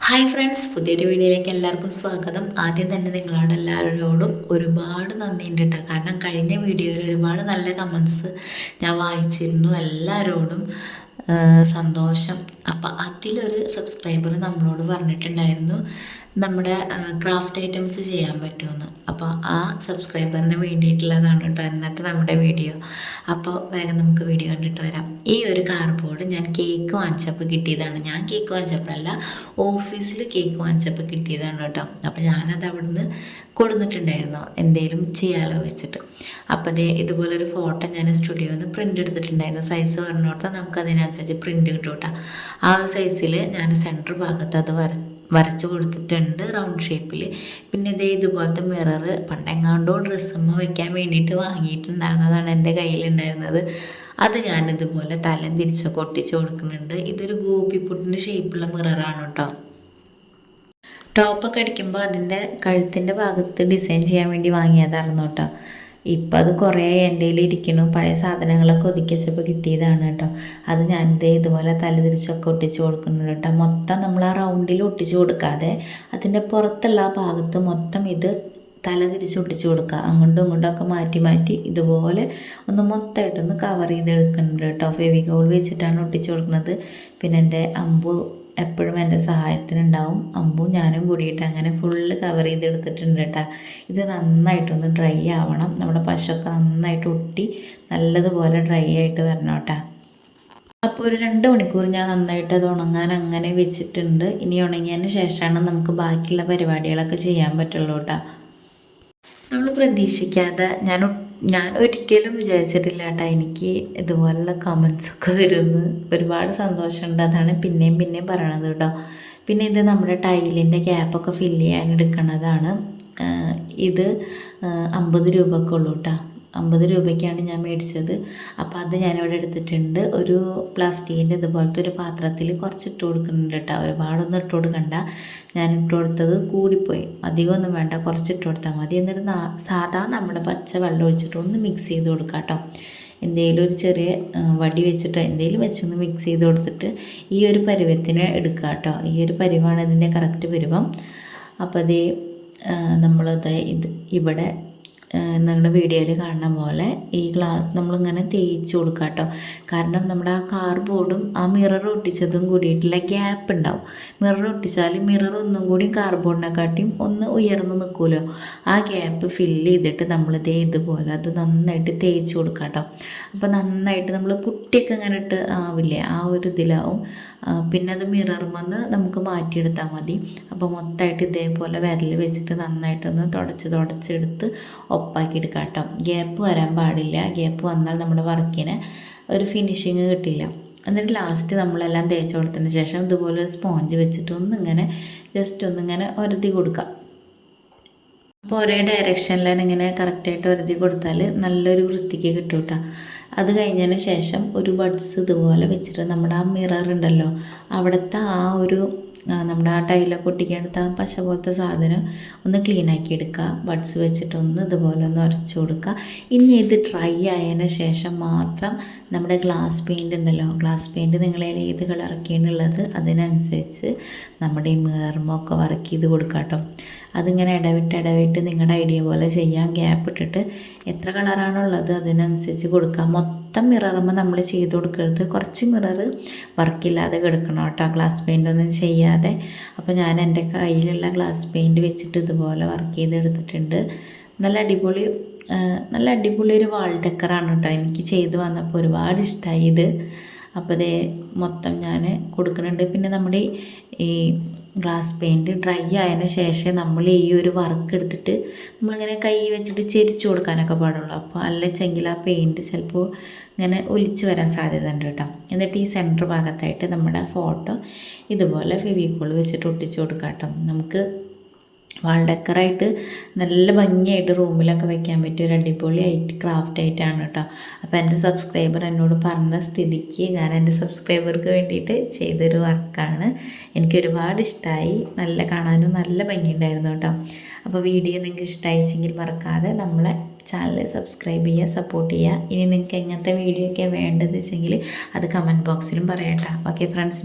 Hi friends, പുതിയൊരു വീഡിയോയിലേക്ക് എല്ലാവർക്കും സ്വാഗതം. ആദ്യം തന്നെ നിങ്ങളോട് എല്ലാവരോടും ഒരുപാട് നന്ദിയുണ്ട് കേട്ടോ. കാരണം കഴിഞ്ഞ വീഡിയോയിൽ ഒരുപാട് നല്ല കമൻസ് ഞാൻ വായിച്ചിരുന്നു. എല്ലാവരോടും സന്തോഷം. അപ്പോൾ അതിലൊരു സബ്സ്ക്രൈബർ നമ്മളോട് പറഞ്ഞിട്ടുണ്ടായിരുന്നു നമ്മുടെ ക്രാഫ്റ്റ് ഐറ്റംസ് ചെയ്യാൻ പറ്റുമെന്ന്. അപ്പോൾ ആ സബ്സ്ക്രൈബറിന് വേണ്ടിയിട്ടുള്ളതാണ് കേട്ടോ ഇന്നത്തെ നമ്മുടെ വീഡിയോ. അപ്പോൾ വേഗം നമുക്ക് വീഡിയോ കണ്ടിട്ട് വരാം. ഈ ഒരു കാർഡ്ബോർഡ് ഞാൻ കേക്ക് വാങ്ങിച്ചപ്പോൾ കിട്ടിയതാണ്. ഞാൻ കേക്ക് വാങ്ങിച്ചപ്പോഴല്ല, ഓഫീസിൽ കേക്ക് വാങ്ങിച്ചപ്പോൾ കിട്ടിയതാണ് കേട്ടോ. അപ്പോൾ ഞാനത് അവിടുന്ന് കൊടുത്തിട്ടുണ്ടായിരുന്നു എന്തെങ്കിലും ചെയ്യാലോ വെച്ചിട്ട്. അപ്പോൾ അതേ ഇതുപോലൊരു ഫോട്ടോ ഞാൻ സ്റ്റുഡിയോയിൽ നിന്ന് പ്രിൻ്റ് എടുത്തിട്ടുണ്ടായിരുന്നു. സൈസ് പറഞ്ഞു കൊടുത്താൽ നമുക്കതിനനുസരിച്ച് പ്രിൻ്റ് കിട്ടും കേട്ടോ. ആ ഒരു സൈസിൽ ഞാൻ സെൻറ്റർ ഭാഗത്ത് അത് വരച്ചു കൊടുത്തിട്ടുണ്ട് റൗണ്ട് ഷേപ്പിൽ. പിന്നെ ഇതുപോലത്തെ മിറർ പണ്ടെങ്ങാണ്ടോ ഡ്രസ്സമ്മ വയ്ക്കാൻ വേണ്ടിയിട്ട് വാങ്ങിയിട്ടുണ്ടായിരുന്നതാണ് എൻ്റെ കയ്യിലുണ്ടായിരുന്നത്. അത് ഞാനിതുപോലെ തലം തിരിച്ചൊക്കെ ഒട്ടിച്ച് കൊടുക്കുന്നുണ്ട്. ഇതൊരു ഗോപിപ്പുട്ടിൻ്റെ ഷേപ്പുള്ള മിററാണ് കേട്ടോ. ടോപ്പൊക്കെ അടിക്കുമ്പോൾ അതിൻ്റെ കഴുത്തിൻ്റെ ഭാഗത്ത് ഡിസൈൻ ചെയ്യാൻ വേണ്ടി വാങ്ങിയതായിരുന്നു കേട്ടോ. ഇപ്പം അത് കുറേ എൻ്റെ കയ്യിൽ ഇരിക്കുന്നു. പഴയ സാധനങ്ങളൊക്കെ ഒതുക്കി വെച്ചപ്പോൾ കിട്ടിയതാണ് കേട്ടോ. അത് ഞാനിത് ഇതുപോലെ തലതിരിച്ചൊക്കെ ഒട്ടിച്ച് കൊടുക്കുന്നുണ്ട് കേട്ടോ. മൊത്തം നമ്മൾ ആ റൗണ്ടിൽ ഒട്ടിച്ച് കൊടുക്കാതെ അതിൻ്റെ പുറത്തുള്ള ആ ഭാഗത്ത് മൊത്തം ഇത് തല തിരിച്ച് ഒട്ടിച്ച് കൊടുക്കുക. അങ്ങോട്ടും ഇങ്ങോട്ടും മാറ്റി മാറ്റി ഇതുപോലെ ഒന്ന് മൊത്തമായിട്ടൊന്ന് കവർ ചെയ്തെടുക്കുന്നുണ്ട് കേട്ടോ. ഫെവിക്കോൾ വെച്ചിട്ടാണ് ഒട്ടിച്ച് കൊടുക്കുന്നത്. പിന്നെ എൻ്റെ അമ്പു എപ്പോഴും എൻ്റെ സഹായത്തിനുണ്ടാവും. അമ്പും ഞാനും കൂടിയിട്ട് അങ്ങനെ ഫുള്ള് കവർ ചെയ്തെടുത്തിട്ടുണ്ട് കേട്ടോ. ഇത് നന്നായിട്ടൊന്ന് ഡ്രൈ ആവണം. നമ്മുടെ പശയൊക്കെ നന്നായിട്ട് ഒട്ടി നല്ലതുപോലെ ഡ്രൈ ആയിട്ട് വരണം കേട്ടോ. അപ്പോൾ ഒരു 2 മണിക്കൂർ ഞാൻ നന്നായിട്ട് അത് ഉണങ്ങാൻ അങ്ങനെ വെച്ചിട്ടുണ്ട്. ഇനി ഉണങ്ങിയതിന് ശേഷമാണ് നമുക്ക് ബാക്കിയുള്ള പരിപാടികളൊക്കെ ചെയ്യാൻ പറ്റുള്ളൂ കേട്ടോ. നമ്മൾ പ്രതീക്ഷിക്കാതെ ഞാൻ ഒരിക്കലും വിചാരിച്ചിട്ടില്ല കേട്ടോ എനിക്ക് ഇതുപോലുള്ള കമൻസൊക്കെ വരുമെന്ന്. ഒരുപാട് സന്തോഷമുണ്ട്. അതാണ് പിന്നെയും പിന്നെയും പറയണത് കേട്ടോ. പിന്നെ ഇത് നമ്മുടെ ടൈലിൻ്റെ ഗ്യാപ്പൊക്കെ ഫില്ല് ചെയ്യാൻ എടുക്കുന്നതാണ്. ഇത് 50 രൂപയൊക്കെ ഉള്ളൂ കേട്ടോ. 50 രൂപയ്ക്കാണ് ഞാൻ മേടിച്ചത്. അപ്പോൾ അത് ഞാനിവിടെ എടുത്തിട്ടുണ്ട്. ഒരു പ്ലാസ്റ്റിക്കിൻ്റെ ഇതുപോലത്തെ ഒരു പാത്രത്തിൽ കുറച്ച് ഇട്ട് കൊടുക്കുന്നുണ്ട് കേട്ടോ. ഒരുപാടൊന്നും ഇട്ട് കൊടുക്കണ്ട. ഞാൻ ഇട്ട് കൊടുത്തത് കൂടിപ്പോയി. അധികമൊന്നും വേണ്ട, കുറച്ച് ഇട്ട് കൊടുത്താൽ മതി. എന്നിട്ട് സാധാ നമ്മുടെ പച്ച വെള്ളം ഒഴിച്ചിട്ട് ഒന്ന് മിക്സ് ചെയ്ത് കൊടുക്കുക കേട്ടോ. എന്തെങ്കിലും ഒരു ചെറിയ വടി വെച്ചിട്ട് എന്തെങ്കിലും വെച്ചൊന്ന് മിക്സ് ചെയ്ത് കൊടുത്തിട്ട് ഈ ഒരു പരുവത്തിന് എടുക്കുക കേട്ടോ. ഈ ഒരു പരുവാണ് ഇതിൻ്റെ കറക്റ്റ് പരുവം. അപ്പോൾ അതേ നമ്മളത് ഇവിടെ നിങ്ങളുടെ വീഡിയോയിൽ കാണുന്ന പോലെ ഈ നമ്മളിങ്ങനെ തേച്ച് കൊടുക്കുക കേട്ടോ. കാരണം നമ്മുടെ ആ കാർഡ്ബോർഡും ആ മിറർ ഒട്ടിച്ചതും കൂടിയിട്ടുള്ള ഗ്യാപ്പ് ഉണ്ടാവും. മിറർ ഒട്ടിച്ചാൽ മിറർ ഒന്നും കൂടി കാർഡ്ബോർഡിനെക്കാട്ടിയും ഒന്ന് ഉയർന്ന് നിൽക്കുമല്ലോ. ആ ഗ്യാപ്പ് ഫില്ല് ചെയ്തിട്ട് ഇതുപോലെ അത് നന്നായിട്ട് തേച്ച് കൊടുക്കുക കേട്ടോ. അപ്പോൾ നന്നായിട്ട് നമ്മൾ പുട്ടിയൊക്കെ ഇങ്ങനെ ഇട്ട് ആവില്ലേ, ആ ഒരു ഇതിലാവും. പിന്നെ അത് മിററുമെന്ന് നമുക്ക് മാറ്റിയെടുത്താൽ മതി. അപ്പോൾ മൊത്തമായിട്ട് ഇതേപോലെ വിരൽ വെച്ചിട്ട് നന്നായിട്ടൊന്ന് തുടച്ചെടുത്ത് ഒപ്പാക്കി എടുക്കാം കേട്ടോ. ഗ്യാപ്പ് വരാൻ പാടില്ല. ഗ്യാപ്പ് വന്നാൽ നമ്മുടെ വർക്കിന് ഒരു ഫിനിഷിങ് കിട്ടില്ല. എന്നിട്ട് ലാസ്റ്റ് നമ്മളെല്ലാം തേച്ച് കൊടുത്തതിന് ശേഷം ഇതുപോലെ സ്പോഞ്ച് വെച്ചിട്ട് ഒന്നിങ്ങനെ ജസ്റ്റ് ഒന്നിങ്ങനെ ഒരതി കൊടുക്കുക. അപ്പോൾ ഒരേ ഡയറക്ഷനിലാണ് ഇങ്ങനെ കറക്റ്റായിട്ട് ഒരതി കൊടുത്താൽ നല്ലൊരു വൃത്തിക്ക് കിട്ടും കേട്ടോ. അത് കഴിഞ്ഞതിന് ശേഷം ഒരു ബഡ്സ് ഇതുപോലെ വെച്ചിട്ട് നമ്മുടെ ആ മിറർ ഉണ്ടല്ലോ അവിടുത്തെ ആ ഒരു നമ്മുടെ ആ ടൈലൊക്കെ ഒട്ടിക്കാനെടുത്ത ആ പശ പോലത്തെ സാധനം ഒന്ന് ക്ലീനാക്കി എടുക്കുക. ബഡ്സ് വെച്ചിട്ട് ഇതുപോലെ ഒന്ന് ഉരച്ച് കൊടുക്കുക. ഇനി ഇത് ഡ്രൈ ആയതിന് ശേഷം മാത്രം നമ്മുടെ ഗ്ലാസ് പെയിൻറ് ഉണ്ടല്ലോ, ഗ്ലാസ് പെയിൻറ് നിങ്ങളതിൽ ഏത് കളറൊക്കെയാണുള്ളത് അതിനനുസരിച്ച് നമ്മുടെ ഈ മിററുമൊക്കെ വർക്ക് ചെയ്ത് കൊടുക്കുക കേട്ടോ. അതിങ്ങനെ ഇടവിട്ട് നിങ്ങളുടെ ഐഡിയ പോലെ ചെയ്യാം. ഗ്യാപ്പ് ഇട്ടിട്ട് എത്ര കളറാണുള്ളത് അതിനനുസരിച്ച് കൊടുക്കാം. മൊത്തം മിററുമ്പോൾ നമ്മൾ ചെയ്ത് കൊടുക്കരുത്. കുറച്ച് മിറർ വർക്കില്ലാതെ കിടക്കണം കേട്ടോ, ഗ്ലാസ് പെയിൻ്റ് ഒന്നും ചെയ്യാതെ. അപ്പോൾ ഞാൻ എൻ്റെ കയ്യിലുള്ള ഗ്ലാസ് പെയിൻറ് വെച്ചിട്ട് ഇതുപോലെ വർക്ക് ചെയ്തെടുത്തിട്ടുണ്ട്. നല്ല അടിപൊളി ഒരു വാൾ ഡെക്കറാണ് കേട്ടോ. എനിക്ക് ചെയ്ത് വന്നപ്പോൾ ഒരുപാട് ഇഷ്ടമായി ഇത്. അപ്പോൾ ഇത് മൊത്തം ഞാൻ കൊടുക്കുന്നുണ്ട്. പിന്നെ നമ്മുടെ ഈ ഗ്ലാസ് പെയിൻറ് ഡ്രൈ ആയതിന് ശേഷം നമ്മൾ ഈ ഒരു വർക്ക് എടുത്തിട്ട് നമ്മളിങ്ങനെ കൈ വെച്ചിട്ട് ചെരിച്ച് കൊടുക്കാനൊക്കെ പാടുള്ളൂ. അപ്പോൾ അല്ലെച്ചെങ്കിൽ ആ പെയിൻറ് ചിലപ്പോൾ ഇങ്ങനെ ഒലിച്ച് വരാൻ സാധ്യത ഉണ്ട് കേട്ടോ. എന്നിട്ട് ഈ സെൻറ്റർ ഭാഗത്തായിട്ട് നമ്മുടെ ഫോട്ടോ ഇതുപോലെ ഫെവിക്കോൾ വെച്ചിട്ട് ഒട്ടിച്ച് കൊടുക്കാം കേട്ടോ. നമുക്ക് വാൾ ഡെക്കറായിട്ട് നല്ല ഭംഗിയായിട്ട് റൂമിലൊക്കെ വെക്കാൻ പറ്റിയ ഒരു അടിപൊളി ക്രാഫ്റ്റ് ആയിട്ടാണ് കേട്ടോ. അപ്പോൾ എൻ്റെ സബ്സ്ക്രൈബർ എന്നോട് പറഞ്ഞ സ്ഥിതിക്ക് ഞാൻ എൻ്റെ സബ്സ്ക്രൈബർക്ക് വേണ്ടിയിട്ട് ചെയ്തൊരു വർക്കാണ്. എനിക്ക് ഒരുപാട് ഇഷ്ടമായി. നല്ല കാണാനും നല്ല ഭംഗിയുണ്ടായിരുന്നു കേട്ടോ. അപ്പോൾ വീഡിയോ നിങ്ങൾക്ക് ഇഷ്ടമായിച്ചെങ്കിൽ മറക്കാതെ നമ്മളെ ചാനൽ സബ്സ്ക്രൈബ് ചെയ്യുക, സപ്പോർട്ട് ചെയ്യുക. ഇനി നിങ്ങൾക്ക് എങ്ങനത്തെ വീഡിയോ ഒക്കെ വേണ്ടത് വെച്ചെങ്കിൽ അത് കമൻറ്റ് ബോക്സിലും പറയാം കേട്ടോ. Okay friends.